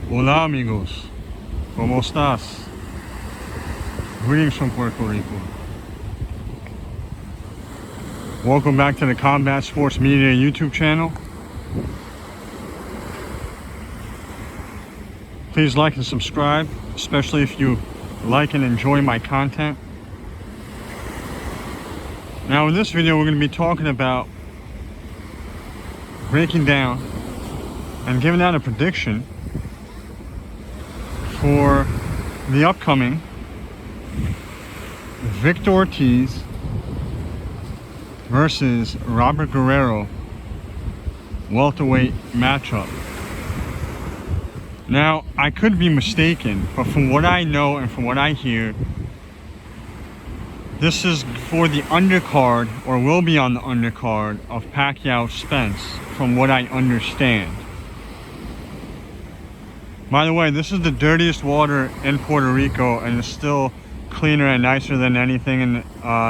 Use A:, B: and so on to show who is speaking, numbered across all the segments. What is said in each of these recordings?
A: Hola amigos, ¿cómo estás? Greetings from Puerto Rico. Welcome back to the Combat Sports Media YouTube channel. Please like and subscribe, especially if you like and enjoy my content. Now in this video we're going to be talking about breaking down and giving out a prediction for the upcoming Victor Ortiz versus Robert Guerrero welterweight matchup. Now, I could be mistaken, but from what I know and from what I hear, this is for the undercard, or will be on the undercard, of Pacquiao-Spence, from what I understand. By the way, this is the dirtiest water in Puerto Rico, and it's still cleaner and nicer than anything in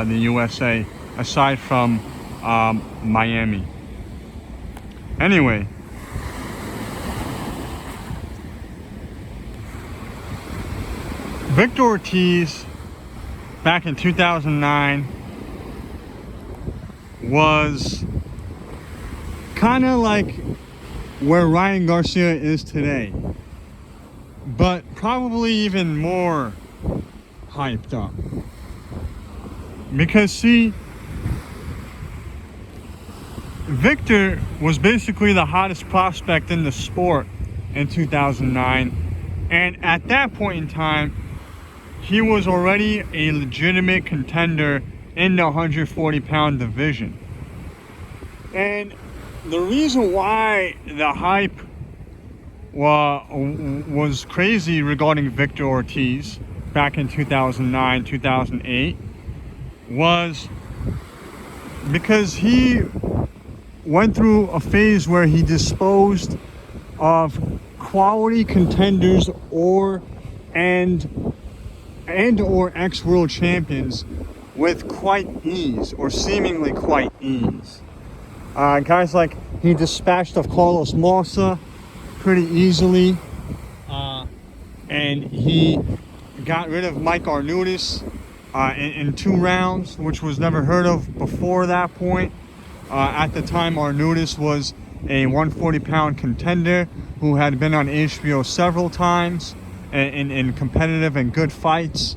A: the USA, aside from Miami. Anyway, Victor Ortiz, back in 2009, was kind of like where Ryan Garcia is today, but probably even more hyped up. Because see, Victor was basically the hottest prospect in the sport in 2009, and at that point in time he was already a legitimate contender in the 140-pound division. And the reason why the hype was crazy regarding Victor Ortiz back in 2009, 2008 was because he went through a phase where he disposed of quality contenders or ex-world champions with quite ease, or seemingly quite ease. Guys like, he dispatched of Carlos Mossa pretty easily, and he got rid of Mike Arnudis in 2 rounds, which was never heard of before that point. At the time, Arnudis was a 140-pound contender who had been on HBO several times in competitive and good fights.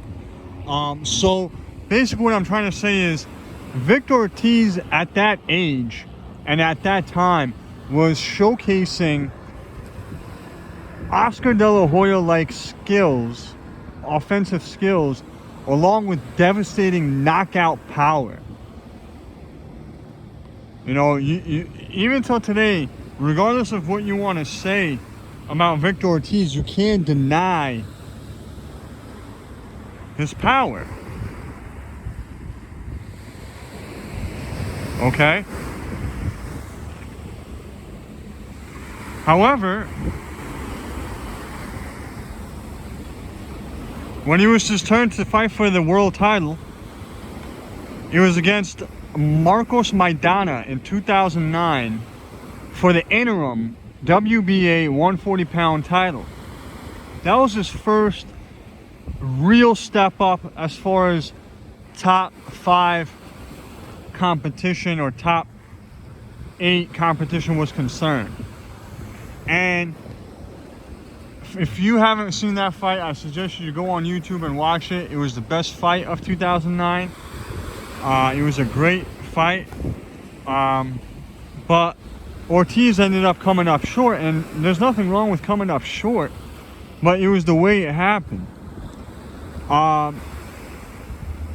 A: So basically what I'm trying to say is Victor Ortiz at that age and at that time was showcasing Oscar De La Hoya-like skills, offensive skills, along with devastating knockout power. You know, you even till today, regardless of what you want to say about Victor Ortiz, you can't deny his power. Okay? However, when he was his turn to fight for the world title, it was against Marcos Maidana in 2009 for the interim WBA 140-pound title. That was his first real step up as far as top 5 competition or top 8 competition was concerned. And if you haven't seen that fight, I suggest you to go on YouTube and watch it. It was the best fight of 2009. It was a great fight, but Ortiz ended up coming up short, and there's nothing wrong with coming up short, but it was the way it happened.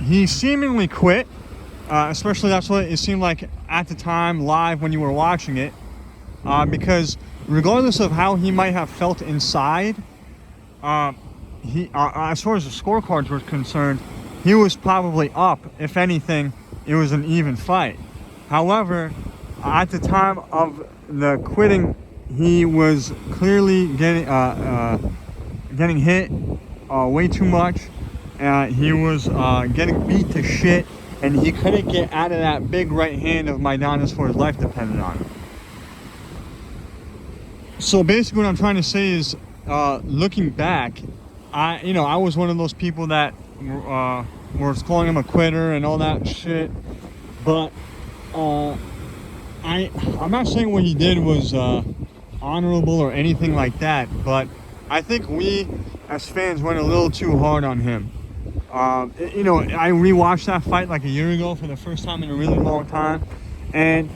A: He seemingly quit, especially that's what it seemed like at the time live when you were watching it, because regardless of how he might have felt inside, he as far as the scorecards were concerned, he was probably up. If anything, it was an even fight. However, at the time of the quitting, he was clearly getting hit way too much. He was getting beat to shit, and he couldn't get out of that big right hand of Maidana's for his life depended on it. So basically what I'm trying to say is looking back, I was one of those people that was calling him a quitter and all that shit. But I'm not saying what he did was honorable or anything like that, but I think we as fans went a little too hard on him. I rewatched that fight like a year ago for the first time in a really long time, and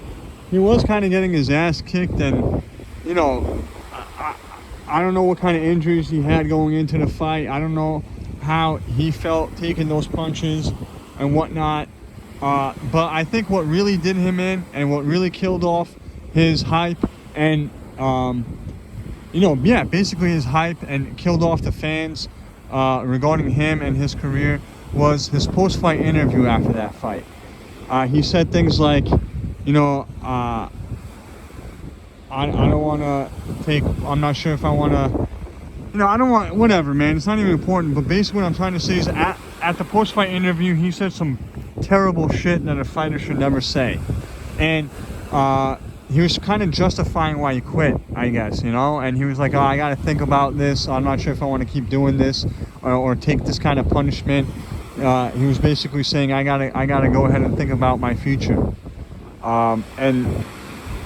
A: he was kind of getting his ass kicked, and I don't know what kind of injuries he had going into the fight. I don't know how he felt taking those punches and whatnot. But I think what really did him in and what really killed off his hype and, basically his hype and killed off the fans regarding him and his career was his post-fight interview after that fight. He said things like, I don't want to I'm not sure if I want to, I don't want, whatever, man. It's not even important. But basically what I'm trying to say is at the post-fight interview, he said some terrible shit that a fighter should never say. And he was kind of justifying why he quit, I guess, And he was like, I got to think about this. I'm not sure if I want to keep doing this or take this kind of punishment. He was basically saying, I gotta go ahead and think about my future. And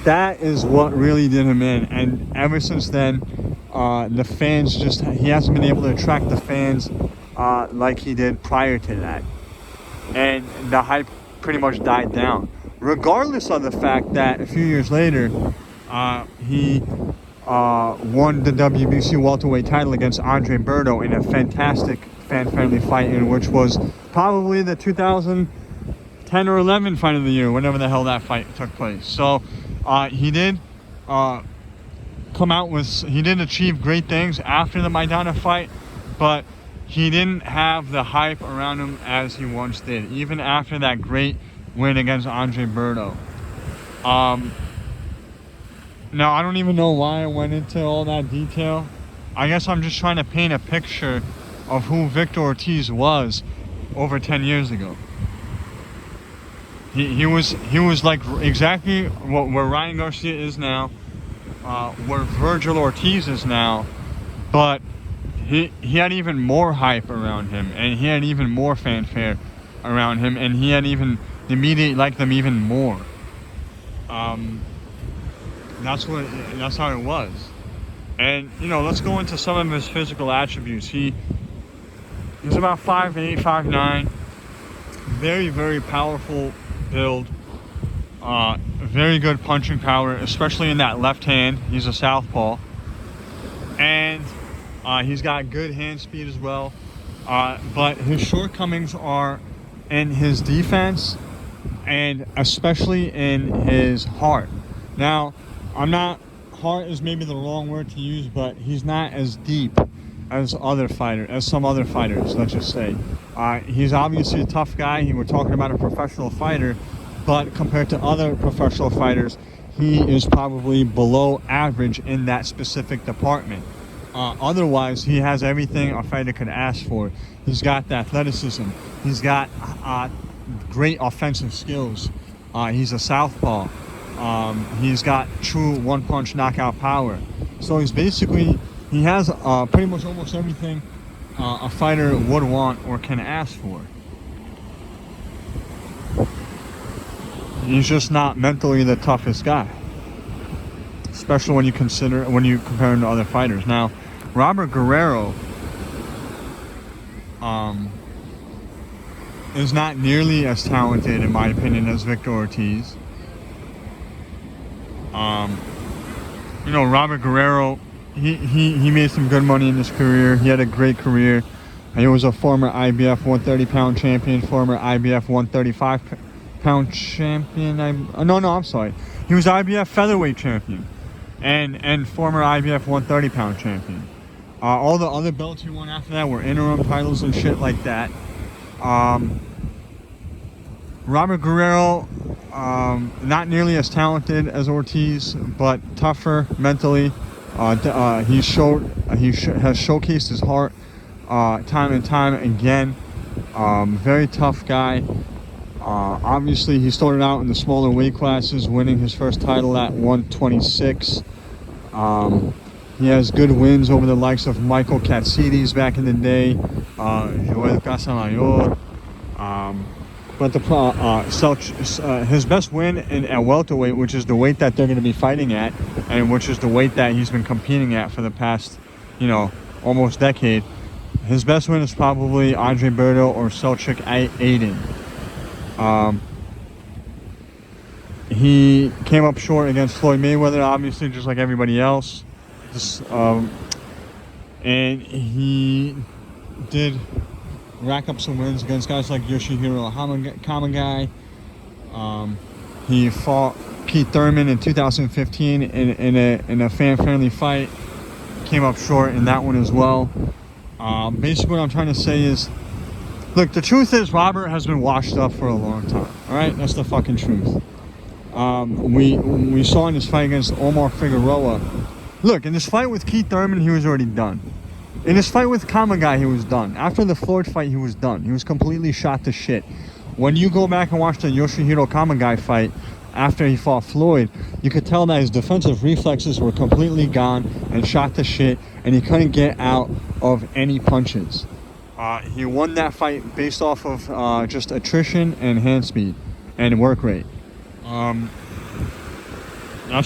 A: that is what really did him in. And ever since then, the fans he hasn't been able to attract the fans like he did prior to that. And the hype pretty much died down. Regardless of the fact that a few years later, he won the WBC welterweight title against Andre Berto in a fantastic fan-friendly fight, in which was probably the 2010 or 11 fight of the year, whenever the hell that fight took place. So he did he did achieve great things after the Maidana fight, but he didn't have the hype around him as he once did, even after that great win against Andre Berto. Now, I don't even know why I went into all that detail. I guess I'm just trying to paint a picture of who Victor Ortiz was over 10 years ago. He was like exactly where Ryan Garcia is now, where Virgil Ortiz is now, but he had even more hype around him, and he had even more fanfare around him, and he had even the media liked them even more. That's how it was. And let's go into some of his physical attributes. He's about 5'8", 5'9", very, very powerful build, very good punching power, especially in that left hand. He's a southpaw, and he's got good hand speed as well, but his shortcomings are in his defense and especially in his heart. Now, heart is maybe the wrong word to use, but he's not as deep as some other fighters, let's just say. He's obviously a tough guy. We're talking about a professional fighter, but compared to other professional fighters, he is probably below average in that specific department. Otherwise, he has everything a fighter could ask for. He's got the athleticism. He's got great offensive skills. He's a southpaw. He's got true one-punch knockout power. So he has pretty much almost everything a fighter would want or can ask for. He's just not mentally the toughest guy, especially when you compare him to other fighters. Now, Robert Guerrero is not nearly as talented, in my opinion, as Victor Ortiz. Robert Guerrero, he made some good money in his career. He had a great career. He was a former IBF 130-pound champion, former IBF 135-pound champion. I'm sorry. He was IBF featherweight champion and former IBF 130-pound champion. All the other belts he won after that were interim titles and shit like that. Robert Guerrero, not nearly as talented as Ortiz, but tougher mentally. He has showcased his heart time and time again. Very tough guy. Obviously, he started out in the smaller weight classes, winning his first title at 126. He has good wins over the likes of Michael Katsidis back in the day, Joel Casamayor. But his best win at welterweight, which is the weight that they're going to be fighting at, and which is the weight that he's been competing at for the past, almost decade. His best win is probably Andre Berto or Selçuk Aydin. He came up short against Floyd Mayweather, obviously, just like everybody else. And he did rack up some wins against guys like Yoshihiro Kamagai. He fought Keith Thurman in 2015 in a fan-friendly fight. Came up short in that one as well. Basically, what I'm trying to say is, look, the truth is Robert has been washed up for a long time. All right, that's the fucking truth. We saw in this fight against Omar Figueroa. Look, in this fight with Keith Thurman, he was already done. In this fight with Kamagai, he was done. After the Floyd fight, he was done. He was completely shot to shit. When you go back and watch the Yoshihiro Kamagai fight after he fought Floyd, you could tell that his defensive reflexes were completely gone and shot to shit, and he couldn't get out of any punches. He won that fight based off of just attrition and hand speed and work rate. That's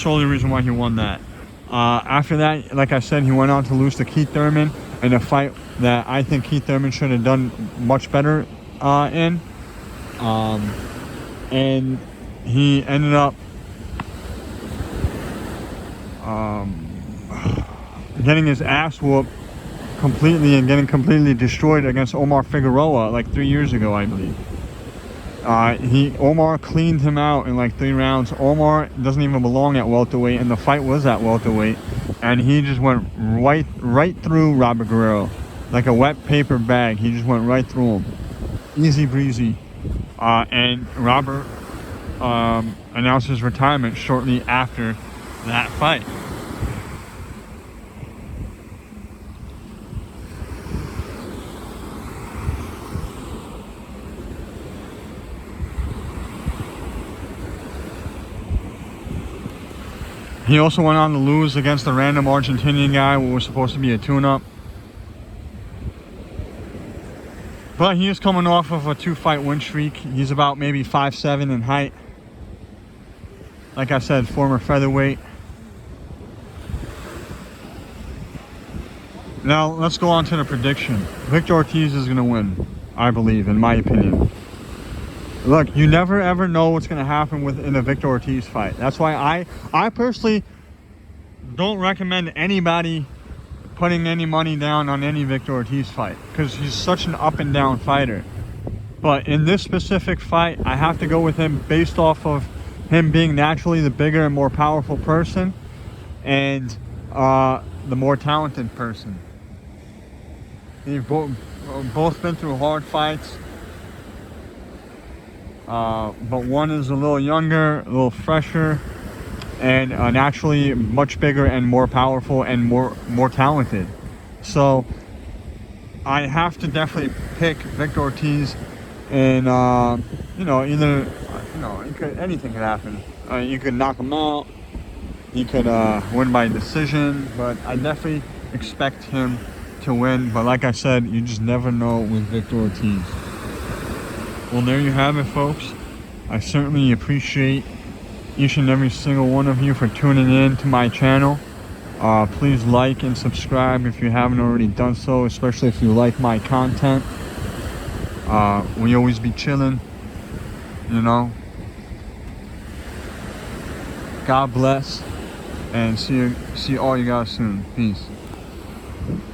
A: the only reason why he won that. After that, like I said, he went on to lose to Keith Thurman in a fight that I think Keith Thurman should have done much better in. And he ended up getting his ass whooped completely and getting completely destroyed against Omar Figueroa like 3 years ago, I believe. Omar cleaned him out in like 3 rounds. Omar doesn't even belong at welterweight, and the fight was at welterweight, and he just went right through Robert Guerrero like a wet paper bag. He just went right through him, easy breezy. And Robert announced his retirement shortly after that fight. He also went on to lose against a random Argentinian guy who was supposed to be a tune-up. But he is coming off of a 2-fight win streak. He's about maybe 5'7" in height. Like I said, former featherweight. Now, let's go on to the prediction. Victor Ortiz is going to win, I believe, in my opinion. Look, you never ever know what's going to happen in a Victor Ortiz fight. That's why I personally don't recommend anybody putting any money down on any Victor Ortiz fight, because he's such an up and down fighter. But in this specific fight, I have to go with him based off of him being naturally the bigger and more powerful person, and the more talented person. They've both been through hard fights. But one is a little younger, a little fresher, and naturally much bigger and more powerful and more talented. So I have to definitely pick Victor Ortiz, and anything could happen. You could knock him out, he could win by decision, but I definitely expect him to win. But like I said, you just never know with Victor Ortiz. Well, there you have it, folks. I certainly appreciate each and every single one of you for tuning in to my channel. Please like and subscribe if you haven't already done so, especially if you like my content. We always be chilling, God bless, and see all you guys soon. Peace.